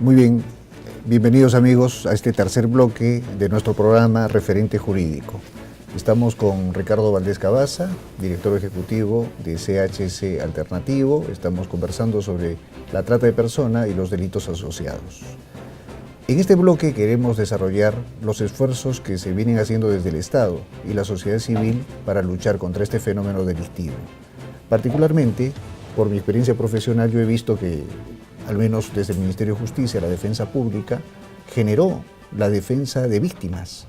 Muy bien, bienvenidos amigos a este tercer bloque de nuestro programa Referente Jurídico. Estamos con Ricardo Valdés Cabaza, director ejecutivo de CHC Alternativo. Estamos conversando sobre la trata de personas y los delitos asociados. En este bloque queremos desarrollar los esfuerzos que se vienen haciendo desde el Estado y la sociedad civil para luchar contra este fenómeno delictivo. Particularmente, por mi experiencia profesional, yo he visto que, al menos desde el Ministerio de Justicia, la Defensa Pública generó la defensa de víctimas.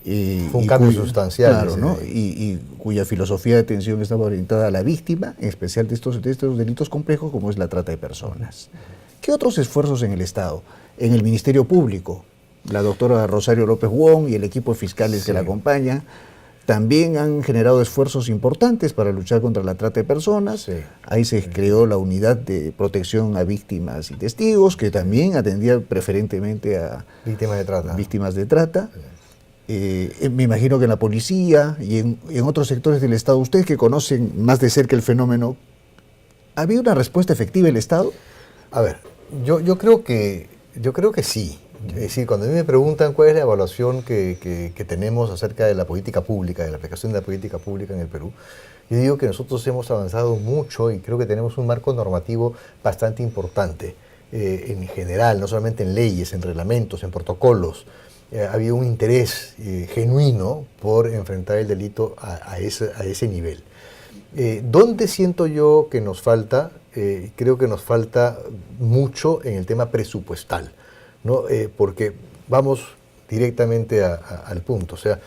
Fue un cambio sustancial. Claro, ¿no? Y cuya filosofía de atención estaba orientada a la víctima, en especial de estos delitos complejos como es la trata de personas. ¿Qué otros esfuerzos en el Estado? En el Ministerio Público, la doctora Rosario López Wong y el equipo de fiscales que la acompaña también han generado esfuerzos importantes para luchar contra la trata de personas. Ahí se creó la unidad de protección a víctimas y testigos, que también atendía preferentemente a víctimas de trata. Me imagino que en la policía y en otros sectores del Estado, ustedes que conocen más de cerca el fenómeno, ¿ha habido una respuesta efectiva del Estado? A ver, yo creo que sí. Es decir, cuando a mí me preguntan cuál es la evaluación que tenemos acerca de la política pública, de la aplicación de la política pública en el Perú, yo digo que nosotros hemos avanzado mucho y creo que tenemos un marco normativo bastante importante en general, no solamente en leyes, en reglamentos, en protocolos. Ha habido un interés genuino por enfrentar el delito a ese nivel. ¿Dónde siento yo que nos falta? Creo que nos falta mucho en el tema presupuestal, ¿no? Porque vamos directamente al punto. O sea,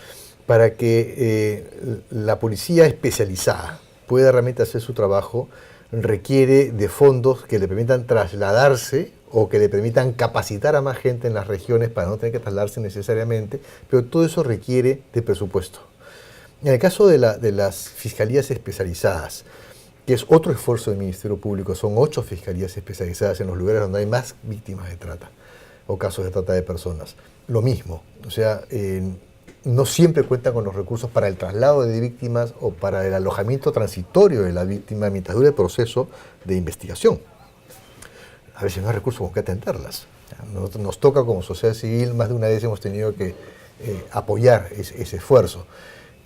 para que la policía especializada pueda realmente hacer su trabajo, requiere de fondos que le permitan trasladarse o que le permitan capacitar a más gente en las regiones para no tener que trasladarse necesariamente, pero todo eso requiere de presupuesto. En el caso de las fiscalías especializadas, que es otro esfuerzo del Ministerio Público, son 8 fiscalías especializadas en los lugares donde hay más víctimas de trata o casos de trata de personas. Lo mismo, o sea, no siempre cuentan con los recursos para el traslado de víctimas o para el alojamiento transitorio de la víctima mientras dure el proceso de investigación. A veces no hay recursos con que atenderlas. Nos toca como sociedad civil, más de una vez hemos tenido que apoyar ese esfuerzo.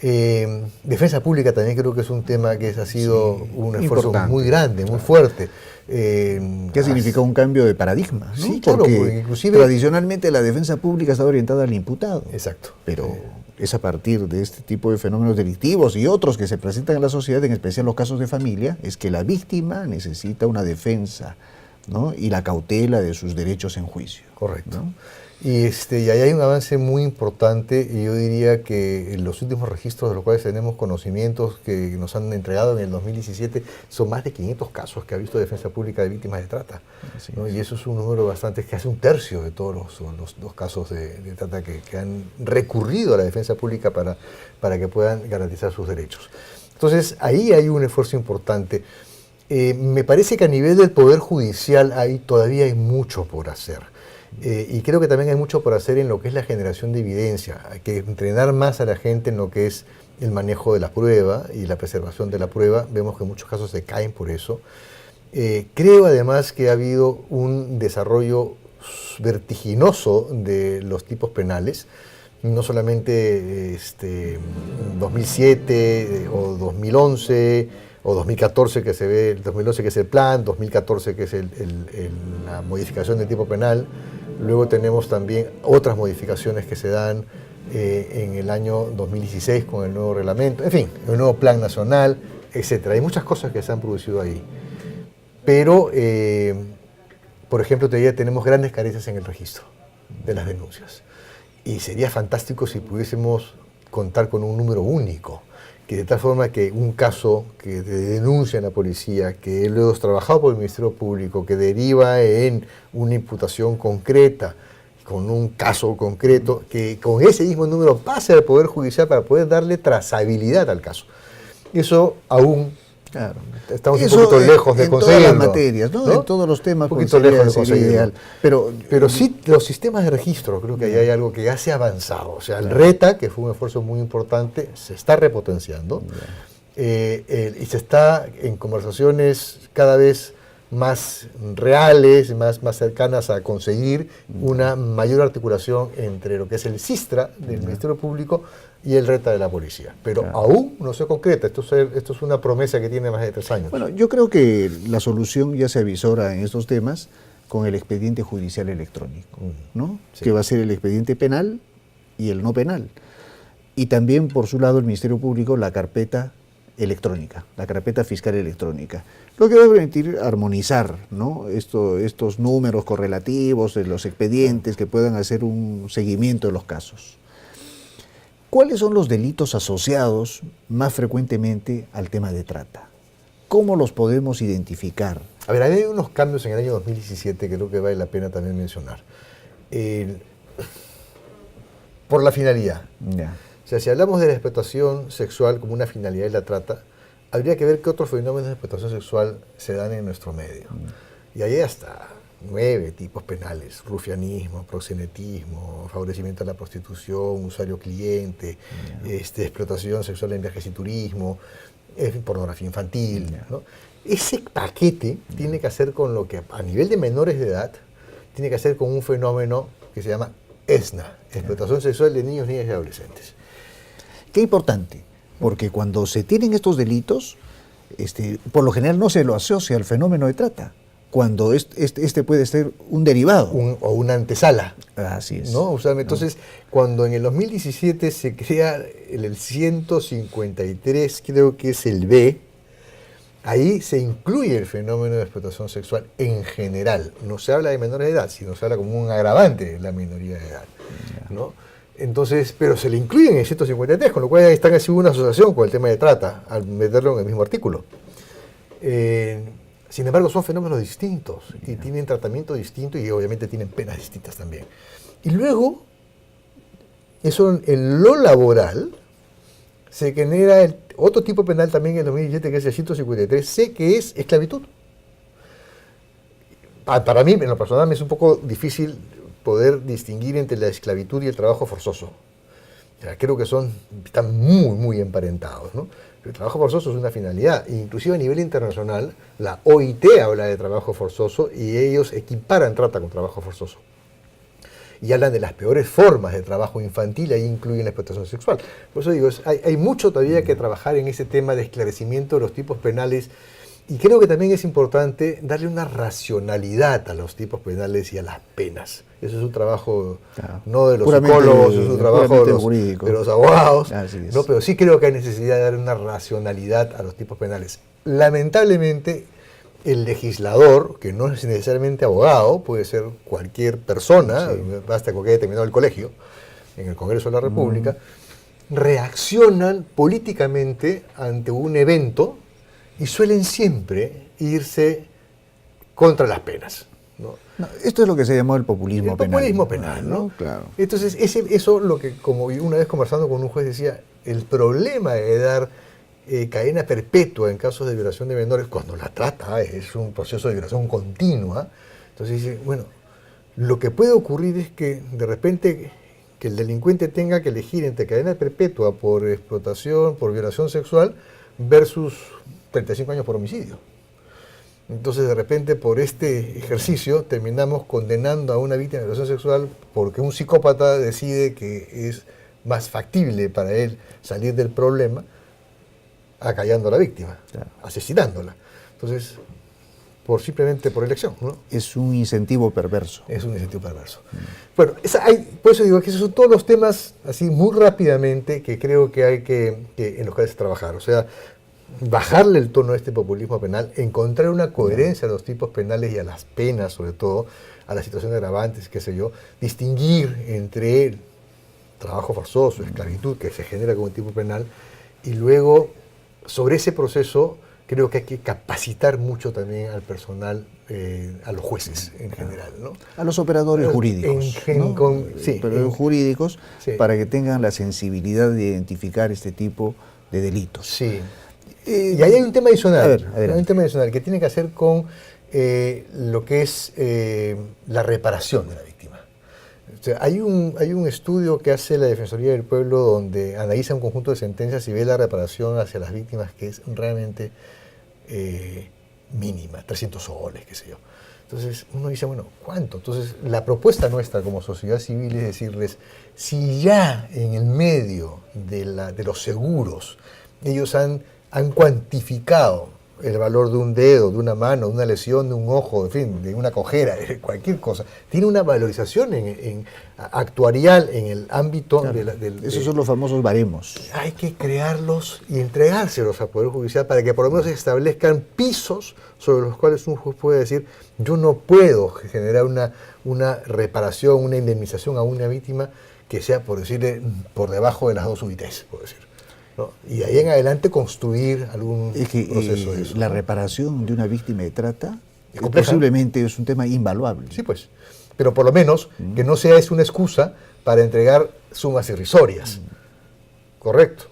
Defensa pública también creo que es un tema que ha sido un esfuerzo muy grande, muy fuerte. ¿Qué ha significado un cambio de paradigma? ¿No? Sí, claro, porque inclusive tradicionalmente la defensa pública estaba orientada al imputado. Exacto. Pero es a partir de este tipo de fenómenos delictivos y otros que se presentan en la sociedad, en especial los casos de familia, es que la víctima necesita una defensa, ¿no? Y la cautela de sus derechos en juicio. Correcto. ¿No? Y ahí hay un avance muy importante y yo diría que en los últimos registros de los cuales tenemos conocimientos que nos han entregado en el 2017 son más de 500 casos que ha visto Defensa Pública de víctimas de trata, ¿no? Y eso es un número bastante, que hace un tercio de todos los casos de trata que han recurrido a la Defensa Pública para que puedan garantizar sus derechos. Entonces ahí hay un esfuerzo importante. Me parece que a nivel del Poder Judicial todavía hay mucho por hacer. Y creo que también hay mucho por hacer en lo que es la generación de evidencia. Hay que entrenar más a la gente en lo que es el manejo de la prueba y la preservación de la prueba. Vemos que en muchos casos se caen por eso. Creo además que ha habido un desarrollo vertiginoso de los tipos penales. No solamente 2007 o 2011 o 2014 que se ve, 2011 que es el plan, 2014 que es la modificación del tipo penal. Luego tenemos también otras modificaciones que se dan en el año 2016 con el nuevo reglamento, en fin, el nuevo plan nacional, etc. Hay muchas cosas que se han producido ahí. Pero, por ejemplo, todavía tenemos grandes carencias en el registro de las denuncias. Y sería fantástico si pudiésemos contar con un número único, que de tal forma que un caso que denuncia en la policía, que luego es trabajado por el Ministerio Público, que deriva en una imputación concreta, con un caso concreto, que con ese mismo número pase al Poder Judicial para poder darle trazabilidad al caso. Eso aún Claro. Estamos un poquito lejos de conseguirlo. En todas las materias, ¿no? En todos los temas. Un poquito lejos de conseguirlo. Ideal. Pero sí, los sistemas de registro, creo que ahí hay algo que ya se ha avanzado. O sea, el RETA, que fue un esfuerzo muy importante, se está repotenciando. Y se está en conversaciones cada vez más reales, más cercanas a conseguir una mayor articulación entre lo que es el SISTRA del Ministerio Público y el RETA de la policía. Pero aún no se concreta, esto es una promesa que tiene más de 3 años. Bueno, yo creo que la solución ya se avisora en estos temas con el expediente judicial electrónico, ¿no? Sí. Que va a ser el expediente penal y el no penal. Y también, por su lado, el Ministerio Público, la carpeta electrónica, la carpeta fiscal electrónica, lo que va a permitir armonizar, ¿no? estos números correlativos de los expedientes que puedan hacer un seguimiento de los casos. ¿Cuáles son los delitos asociados más frecuentemente al tema de trata? ¿Cómo los podemos identificar? A ver, hay unos cambios en el año 2017 que creo que vale la pena también mencionar. Por la finalidad. Ya. O sea, si hablamos de la explotación sexual como una finalidad de la trata, habría que ver qué otros fenómenos de explotación sexual se dan en nuestro medio. Y hay hasta 9 tipos penales: rufianismo, proxenetismo, favorecimiento a la prostitución, usuario-cliente, explotación sexual en viajes y turismo, pornografía infantil, ¿no? Ese paquete tiene que hacer con lo que a nivel de menores de edad, tiene que hacer con un fenómeno que se llama ESNA, explotación sexual de niños, niñas y adolescentes. Qué importante, porque cuando se tienen estos delitos, por lo general no se lo asocia al fenómeno de trata, cuando este puede ser un derivado. O una antesala. Así es. ¿No? O sea, entonces, cuando en el 2017 se crea el 153, creo que es el B, ahí se incluye el fenómeno de explotación sexual en general. No se habla de menores de edad, sino se habla como un agravante de la minoría de edad, ¿no? Entonces, pero se le incluye en el 153, con lo cual están haciendo una asociación con el tema de trata, al meterlo en el mismo artículo. Sin embargo, son fenómenos distintos, y tienen tratamiento distinto y obviamente tienen penas distintas también. Y luego, eso en lo laboral, se genera otro tipo penal también en el 2017, que es el 153C, que es esclavitud. Para mí, en lo personal, me es un poco difícil poder distinguir entre la esclavitud y el trabajo forzoso. O sea, creo que están muy, muy emparentados, ¿no? El trabajo forzoso es una finalidad, inclusive a nivel internacional, la OIT habla de trabajo forzoso y ellos equiparan trata con trabajo forzoso. Y hablan de las peores formas de trabajo infantil, ahí incluyen la explotación sexual. Por eso digo, hay mucho todavía que trabajar en ese tema de esclarecimiento de los tipos penales, y creo que también es importante darle una racionalidad a los tipos penales y a las penas. Eso es un trabajo no de los psicólogos, es un trabajo de los abogados, ¿no? Pero sí creo que hay necesidad de dar una racionalidad a los tipos penales. Lamentablemente, el legislador, que no es necesariamente abogado, puede ser cualquier persona, basta con que haya terminado el colegio, en el Congreso de la República, reaccionan políticamente ante un evento y suelen siempre irse contra las penas, ¿no? No, esto es lo que se llamó el populismo penal. El populismo penal, ¿no? Claro. Entonces, eso lo que, como una vez conversando con un juez decía, el problema de dar cadena perpetua en casos de violación de menores, cuando la trata es un proceso de violación continua, entonces dice, bueno, lo que puede ocurrir es que de repente que el delincuente tenga que elegir entre cadena perpetua por explotación, por violación sexual, versus 35 años por homicidio. Entonces, de repente, por este ejercicio, terminamos condenando a una víctima de violación sexual porque un psicópata decide que es más factible para él salir del problema acallando a la víctima, asesinándola. Entonces, simplemente por elección, ¿no? Es un incentivo perverso. Es un incentivo perverso. Bueno, por eso digo que esos son todos los temas, así muy rápidamente, que creo que hay en los cuales trabajar. O sea, bajarle el tono a este populismo penal, encontrar una coherencia a los tipos penales y a las penas, sobre todo, a las situaciones agravantes, qué sé yo, distinguir entre el trabajo forzoso, esclavitud, que se genera como tipo penal, y luego, sobre ese proceso, creo que hay que capacitar mucho también al personal, a los jueces en general, ¿no? A los operadores jurídicos. Operadores jurídicos, para que tengan la sensibilidad de identificar este tipo de delitos. Sí. Y ahí hay un tema adicional, hay un tema adicional que tiene que hacer con lo que es la reparación de la víctima. O sea, hay un estudio que hace la Defensoría del Pueblo donde analiza un conjunto de sentencias y ve la reparación hacia las víctimas, que es realmente mínima, 300 soles, qué sé yo. Entonces uno dice, bueno, ¿cuánto? Entonces la propuesta nuestra como sociedad civil es decirles, si ya en el medio de los seguros ellos han cuantificado el valor de un dedo, de una mano, de una lesión, de un ojo, en fin, de una cojera, de cualquier cosa, tiene una valorización actuarial en el ámbito claro, esos son los famosos baremos. Hay que crearlos y entregárselos al Poder Judicial para que por lo menos se establezcan pisos sobre los cuales un juez puede decir, yo no puedo generar una reparación, una indemnización a una víctima que sea, por decirle, por debajo de las 2 UITs, por decir. ¿No? Y ahí en adelante construir algún proceso de eso. La reparación de una víctima de trata posiblemente es un tema invaluable. Sí, pues. Pero por lo menos que no sea una excusa para entregar sumas irrisorias. Correcto.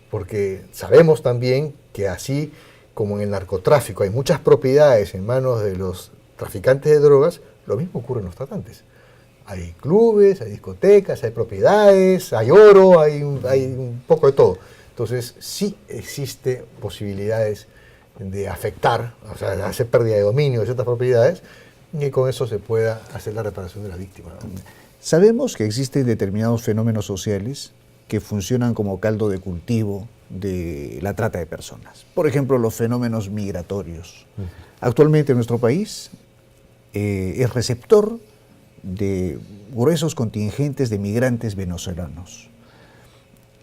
Porque sabemos también que así como en el narcotráfico hay muchas propiedades en manos de los traficantes de drogas, lo mismo ocurre en los tratantes. Hay clubes, hay discotecas, hay propiedades, hay oro, hay un poco de todo. Entonces, sí existe posibilidades de afectar, o sea, de hacer pérdida de dominio de ciertas propiedades, y con eso se pueda hacer la reparación de la víctima, ¿no? Sabemos que existen determinados fenómenos sociales que funcionan como caldo de cultivo de la trata de personas. Por ejemplo, los fenómenos migratorios. Actualmente nuestro país es receptor de gruesos contingentes de migrantes venezolanos.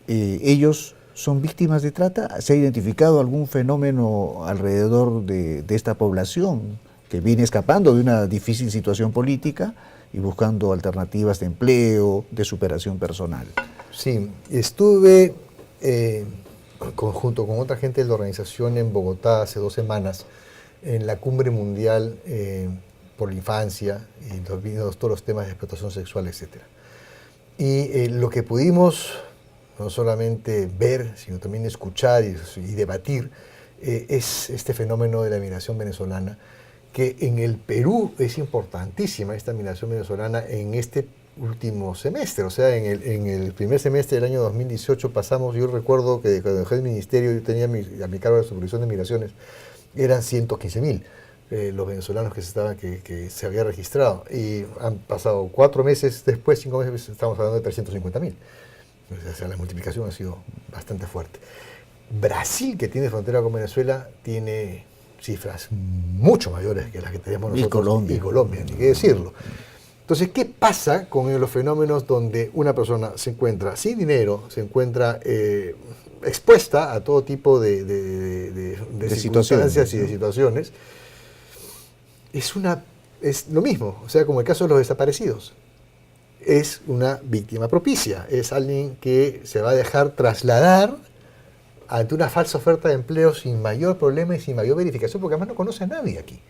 Ellos son víctimas de trata. ¿Se ha identificado algún fenómeno alrededor de esta población que viene escapando de una difícil situación política y buscando alternativas de empleo, de superación personal? Sí, estuve junto con otra gente de la organización en Bogotá hace 2 semanas en la Cumbre Mundial por la Infancia y todos los temas de explotación sexual, etc. Y lo que pudimos no solamente ver, sino también escuchar y debatir, es este fenómeno de la migración venezolana, que en el Perú es importantísima esta migración venezolana en este último semestre. O sea, en el primer semestre del año 2018 pasamos, yo recuerdo que cuando dejé el ministerio, yo tenía a mi cargo la supervisión de migraciones, eran 115.000 los venezolanos que se había registrado. Y han pasado 4 meses después, 5 meses, estamos hablando de 350.000. O sea, la multiplicación ha sido bastante fuerte. Brasil, que tiene frontera con Venezuela, tiene cifras mucho mayores que las que tenemos nosotros. Y Colombia, ni qué decirlo. Entonces, ¿qué pasa con los fenómenos donde una persona se encuentra sin dinero, se encuentra expuesta a todo tipo de circunstancias y de situaciones? Es lo mismo, o sea, como el caso de los desaparecidos. Es una víctima propicia, es alguien que se va a dejar trasladar ante una falsa oferta de empleo sin mayor problema y sin mayor verificación, porque además no conoce a nadie aquí.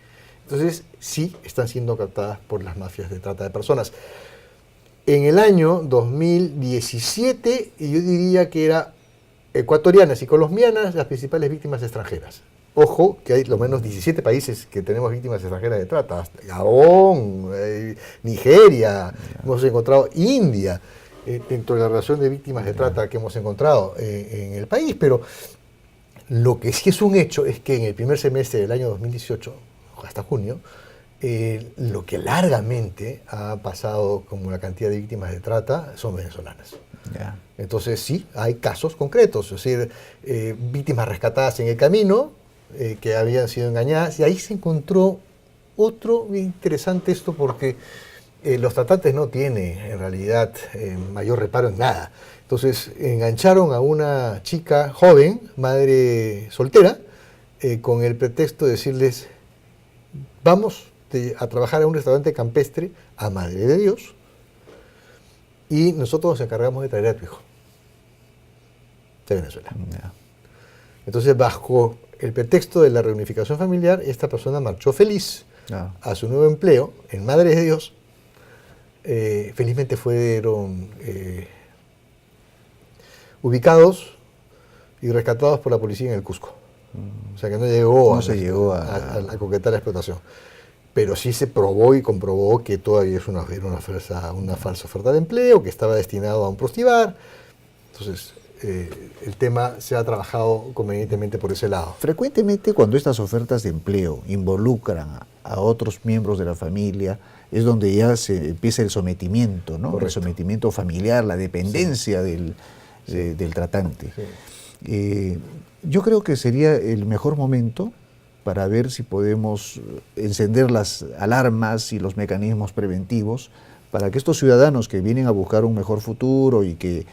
Entonces, sí están siendo captadas por las mafias de trata de personas. En el año 2017, yo diría que eran ecuatorianas y colombianas las principales víctimas extranjeras. Ojo, que hay lo menos 17 países que tenemos víctimas extranjeras de trata. Gabón, Nigeria, hemos encontrado India, dentro de la relación de víctimas de trata que hemos encontrado en el país. Pero lo que sí es un hecho es que en el primer semestre del año 2018, hasta junio, lo que largamente ha pasado como la cantidad de víctimas de trata son venezolanas. Yeah. Entonces sí, hay casos concretos, es decir, víctimas rescatadas en el camino, que habían sido engañadas, y ahí se encontró otro interesante esto, porque los tratantes no tienen en realidad mayor reparo en nada. Entonces engancharon a una chica joven, madre soltera, con el pretexto de decirles, vamos a trabajar en un restaurante campestre a Madre de Dios y nosotros nos encargamos de traer a tu hijo de Venezuela. Yeah. Entonces, bajo el pretexto de la reunificación familiar, esta persona marchó feliz a su nuevo empleo en Madre de Dios. Felizmente fueron ubicados y rescatados por la policía en el Cusco. O sea que no llegó a concretar la explotación. Pero sí se probó y comprobó que todavía es una falsa oferta de empleo, que estaba destinado a un prostibar. Entonces, el tema se ha trabajado convenientemente por ese lado. Frecuentemente cuando estas ofertas de empleo involucran a otros miembros de la familia, es donde ya se empieza el sometimiento, ¿no? Correcto. El sometimiento familiar, la dependencia del tratante. Sí. Yo creo que sería el mejor momento para ver si podemos encender las alarmas y los mecanismos preventivos para que estos ciudadanos que vienen a buscar un mejor futuro y que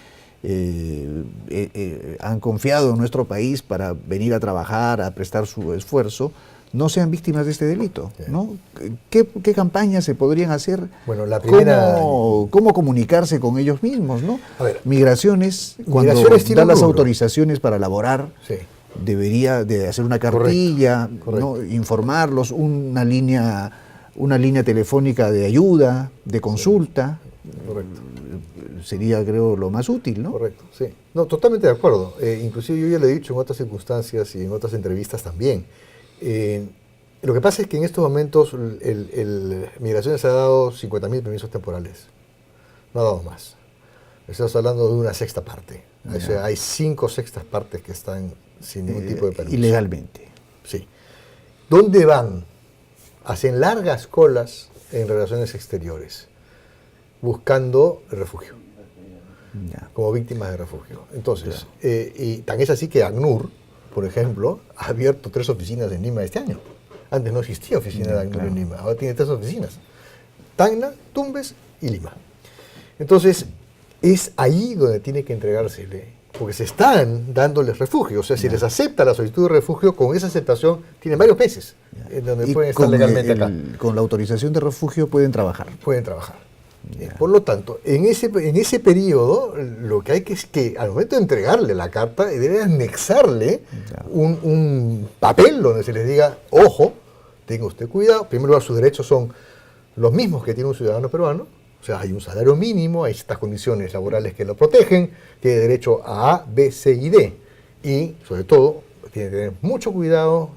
han confiado en nuestro país para venir a trabajar, a prestar su esfuerzo, no sean víctimas de este delito, ¿no? ¿Qué campañas se podrían hacer? Bueno, la primera... ¿Cómo comunicarse con ellos mismos, ¿no? A ver, Migraciones, cuando tiene da un las rubro. autorizaciones para laborar, Sí. debería de hacer una cartilla, Correcto. ¿no? Informarlos, una línea telefónica de ayuda, de consulta. Correcto. Sería, creo, lo más útil, ¿no? Correcto, sí. No, totalmente de acuerdo. Inclusive yo ya lo he dicho en otras circunstancias y en otras entrevistas también. Lo que pasa es que en estos momentos Migraciones ha dado 50.000 permisos temporales. No ha dado más. Estamos hablando de una sexta parte. O sea, hay 5 sextas partes que están sin ningún tipo de permiso. Ilegalmente. Sí. ¿Dónde van? Hacen largas colas en relaciones exteriores, buscando refugio, Ya. como víctimas de refugio. Entonces, y tan es así que ACNUR, por ejemplo, ha abierto 3 oficinas en Lima este año. Antes no existía oficina de ACNUR en Lima, ahora tiene 3 oficinas. Tacna, Tumbes y Lima. Entonces, es ahí donde tiene que entregársele, porque se están dándoles refugio. O sea, si les acepta la solicitud de refugio, con esa aceptación tienen varios meses en donde Y pueden estar legalmente acá. con la autorización de refugio pueden trabajar. Pueden trabajar. Por lo tanto, en ese periodo, lo que hay que es que al momento de entregarle la carta, debe anexarle un papel donde se les diga, ojo, tenga usted cuidado. En primer lugar, sus derechos son los mismos que tiene un ciudadano peruano. O sea, hay un salario mínimo, hay estas condiciones laborales que lo protegen, tiene derecho a A, B, C y D. Y, sobre todo, tiene que tener mucho cuidado,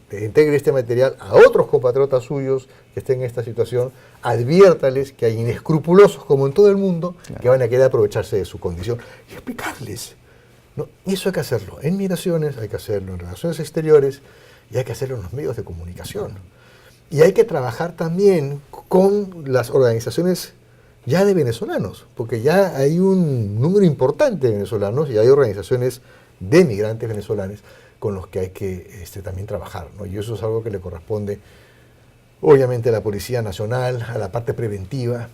que integre este material a otros compatriotas suyos que estén en esta situación, adviértales que hay inescrupulosos, como en todo el mundo, que van a querer aprovecharse de su condición y explicarles, ¿no? Y eso hay que hacerlo en migraciones, hay que hacerlo en relaciones exteriores y hay que hacerlo en los medios de comunicación. Y hay que trabajar también con las organizaciones ya de venezolanos, porque ya hay un número importante de venezolanos y hay organizaciones de migrantes venezolanos con los que hay que también trabajar, ¿no? Y eso es algo que le corresponde, obviamente, a la Policía Nacional, a la parte preventiva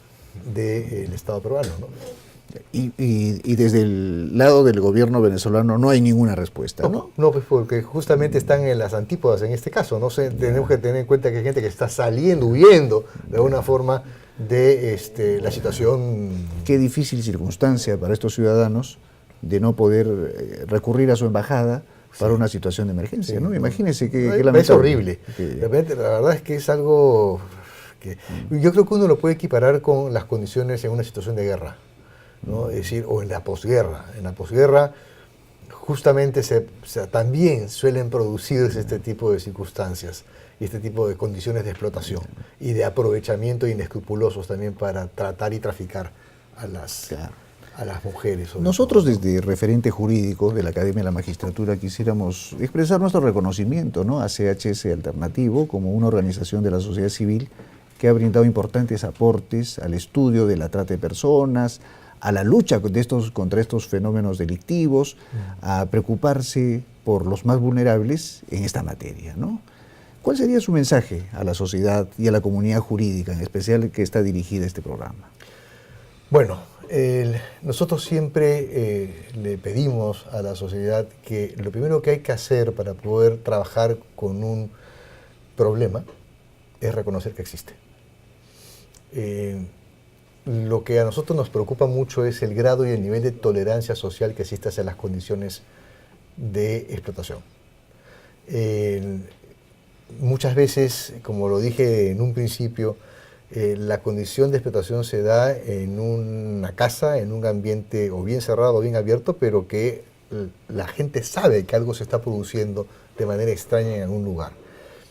del Estado peruano, ¿no? Y desde el lado del gobierno venezolano no hay ninguna respuesta, ¿no? No, pues porque justamente están en las antípodas en este caso. No sé, tenemos que tener en cuenta que hay gente que está saliendo, huyendo de alguna forma de la situación. Qué difícil circunstancia para estos ciudadanos de no poder recurrir a su embajada para una situación de emergencia, ¿no? Imagínense que es horrible. De repente, la verdad es que es algo que yo creo que uno lo puede equiparar con las condiciones en una situación de guerra, ¿no? Es decir, o en la posguerra. En la posguerra justamente también suelen producirse este tipo de circunstancias y este tipo de condiciones de explotación y de aprovechamiento inescrupulosos también para tratar y traficar a las mujeres. Nosotros desde referente jurídico de la Academia de la Magistratura quisiéramos expresar nuestro reconocimiento, ¿no?, a CHS Alternativo como una organización de la sociedad civil que ha brindado importantes aportes al estudio de la trata de personas, a la lucha contra estos fenómenos delictivos, a preocuparse por los más vulnerables en esta materia, ¿no? ¿Cuál sería su mensaje a la sociedad y a la comunidad jurídica, en especial que está dirigida a este programa? Bueno, nosotros siempre le pedimos a la sociedad que lo primero que hay que hacer para poder trabajar con un problema es reconocer que existe. Lo que a nosotros nos preocupa mucho es el grado y el nivel de tolerancia social que existe hacia las condiciones de explotación. Muchas veces, como lo dije en un principio, la condición de explotación se da en una casa, en un ambiente o bien cerrado o bien abierto, pero que la gente sabe que algo se está produciendo de manera extraña en algún lugar.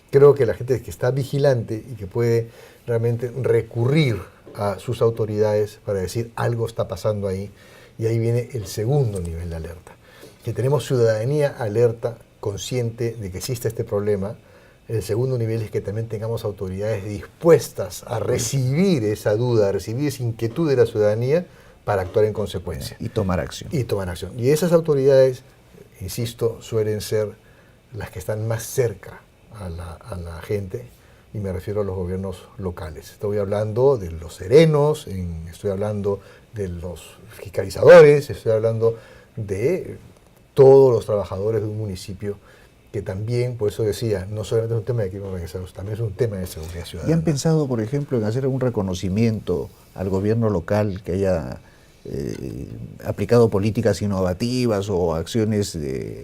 Creo que la gente que está vigilante y que puede realmente recurrir a sus autoridades para decir algo está pasando ahí, y ahí viene el segundo nivel de alerta. Si tenemos ciudadanía alerta, consciente de que existe este problema, el segundo nivel es que también tengamos autoridades dispuestas a recibir esa duda, a recibir esa inquietud de la ciudadanía para actuar en consecuencia. Y tomar acción. Y tomar acción. Y esas autoridades, insisto, suelen ser las que están más cerca a la gente, y me refiero a los gobiernos locales. Estoy hablando de los serenos, estoy hablando de los fiscalizadores, estoy hablando de todos los trabajadores de un municipio, que también, por eso decía, no solamente es un tema de crimen organizado, también es un tema de seguridad ciudadana. ¿Y han pensado, por ejemplo, en hacer un reconocimiento al gobierno local que haya aplicado políticas innovativas o acciones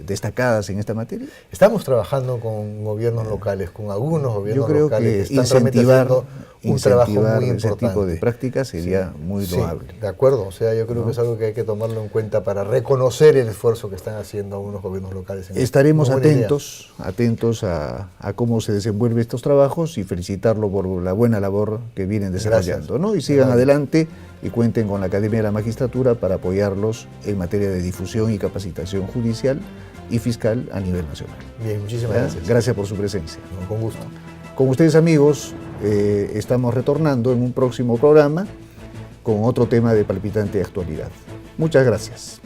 destacadas en esta materia? Estamos trabajando con gobiernos locales, con algunos gobiernos Yo creo locales que están realmente haciendo un trabajo muy ese importante. tipo de prácticas sería muy loable. Sí, de acuerdo, o sea, yo creo que es algo que hay que tomarlo en cuenta para reconocer el esfuerzo que están haciendo algunos gobiernos locales. Estaremos atentos a cómo se desenvuelven estos trabajos y felicitarlo por la buena labor que vienen desarrollando, ¿no? Y sigan adelante y cuenten con la Academia de la Magistratura para apoyarlos en materia de difusión y capacitación judicial y fiscal a nivel nacional. Bien, muchísimas gracias. Gracias por su presencia. No, con gusto. Con ustedes, amigos, estamos retornando en un próximo programa con otro tema de palpitante actualidad. Muchas gracias.